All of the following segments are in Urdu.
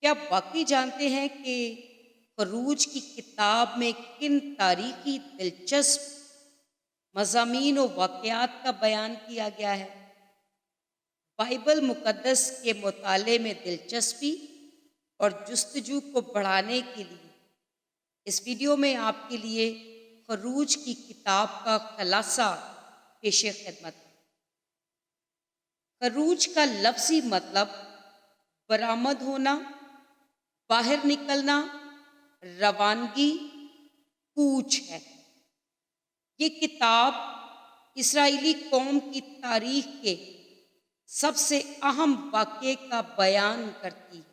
کیا آپ واقعی جانتے ہیں کہ خروج کی کتاب میں کن تاریخی دلچسپ مضامین و واقعات کا بیان کیا گیا ہے؟ بائبل مقدس کے مطالعے میں دلچسپی اور جستجو کو بڑھانے کے لیے اس ویڈیو میں آپ کے لیے خروج کی کتاب کا خلاصہ پیش خدمت ہے۔ خروج کا لفظی مطلب برآمد ہونا، باہر نکلنا، روانگی، کوچ ہے۔ یہ کتاب اسرائیلی قوم کی تاریخ کے سب سے اہم واقعے کا بیان کرتی ہے،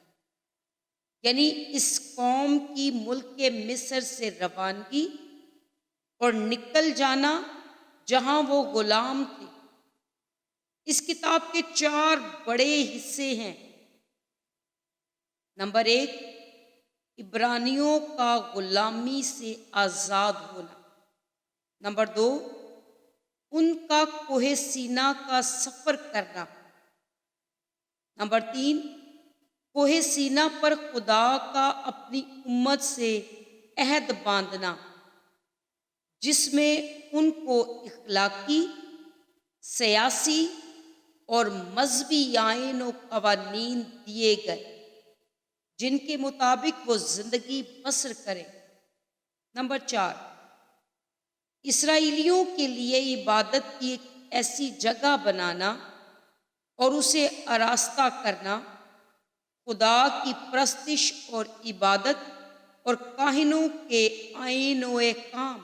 یعنی اس قوم کی ملک مصر سے روانگی اور نکل جانا جہاں وہ غلام تھے۔ اس کتاب کے 4 بڑے حصے ہیں۔ نمبر 1، عبرانیوں کا غلامی سے آزاد ہونا۔ نمبر 2، ان کا کوہ سینا کا سفر کرنا۔ نمبر 3، کوہ سینا پر خدا کا اپنی امت سے عہد باندھنا، جس میں ان کو اخلاقی، سیاسی اور مذہبی آئین و قوانین دیے گئے جن کے مطابق وہ زندگی بسر کریں۔ نمبر 4، اسرائیلیوں کے لیے عبادت کی ایک ایسی جگہ بنانا اور اسے آراستہ کرنا، خدا کی پرستش اور عبادت اور کاہنوں کے آئین و احکام۔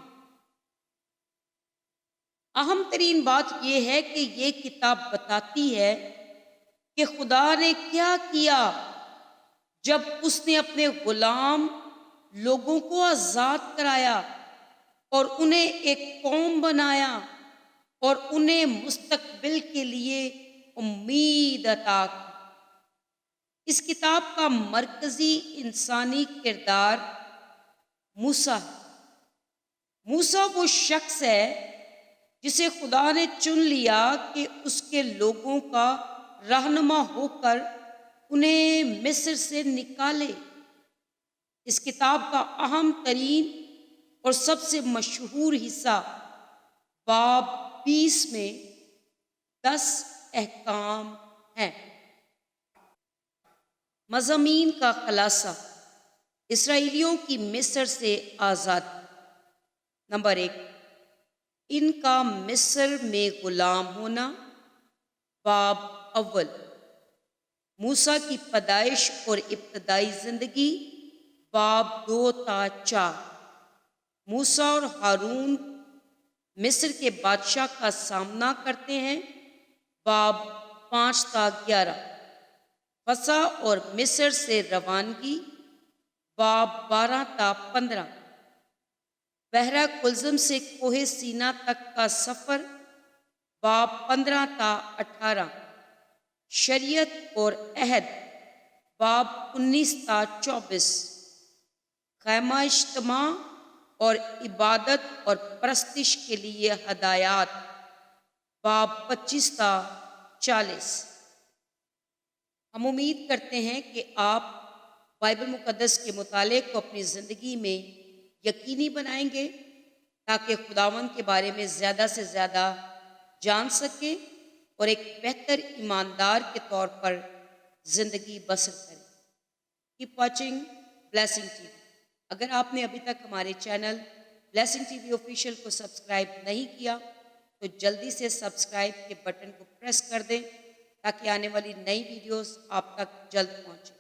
اہم ترین بات یہ ہے کہ یہ کتاب بتاتی ہے کہ خدا نے کیا کیا جب اس نے اپنے غلام لوگوں کو آزاد کرایا اور انہیں ایک قوم بنایا اور انہیں مستقبل کے لیے امید عطا کی۔ اس کتاب کا مرکزی انسانی کردار موسیٰ ہے۔ موسیٰ وہ شخص ہے جسے خدا نے چن لیا کہ اس کے لوگوں کا رہنما ہو کر انہیں مصر سے نکالے۔ اس کتاب کا اہم ترین اور سب سے مشہور حصہ باب 20 میں 10 احکام ہیں۔ مضامین کا خلاصہ: اسرائیلیوں کی مصر سے آزادی۔ نمبر 1، ان کا مصر میں غلام ہونا۔ باب اول، موسیٰ کی پیدائش اور ابتدائی زندگی۔ باب 2 تا 4، موسیٰ اور ہارون مصر کے بادشاہ کا سامنا کرتے ہیں۔ باب 5 تا 11، فسح اور مصر سے روانگی۔ باب 12 تا 15، بحیرہ کلزم سے کوہ سینا تک کا سفر۔ باب 15 تا 18، شریعت اور عہد۔ باب 19 تا 24، خیمہ اجتماع اور عبادت اور پرستش کے لیے ہدایات۔ باب 25 تا 40۔ ہم امید کرتے ہیں کہ آپ بائبل مقدس کے مطالعے کو اپنی زندگی میں یقینی بنائیں گے تاکہ خداوند کے بارے میں زیادہ سے زیادہ جان سکیں اور ایک بہتر ایماندار کے طور پر زندگی بسر کریں۔ Keep watching blessing T V. اگر آپ نے ابھی تک ہمارے channel blessing T V official کو سبسکرائب نہیں کیا تو جلدی سے سبسکرائب کے بٹن کو پریس کر دیں تاکہ آنے والی نئی ویڈیوز آپ تک جلد پہنچیں۔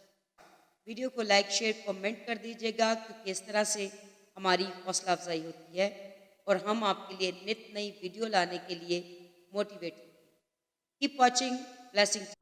ویڈیو کو لائک، شیئر، کمنٹ کر دیجیے گا کیونکہ اس طرح سے ہماری حوصلہ افزائی ہوتی ہے اور ہم آپ کے لیے نت نئی ویڈیو لانے کے لیے موٹیویٹ ہوتے ہیں۔ Keep watching blessing T V.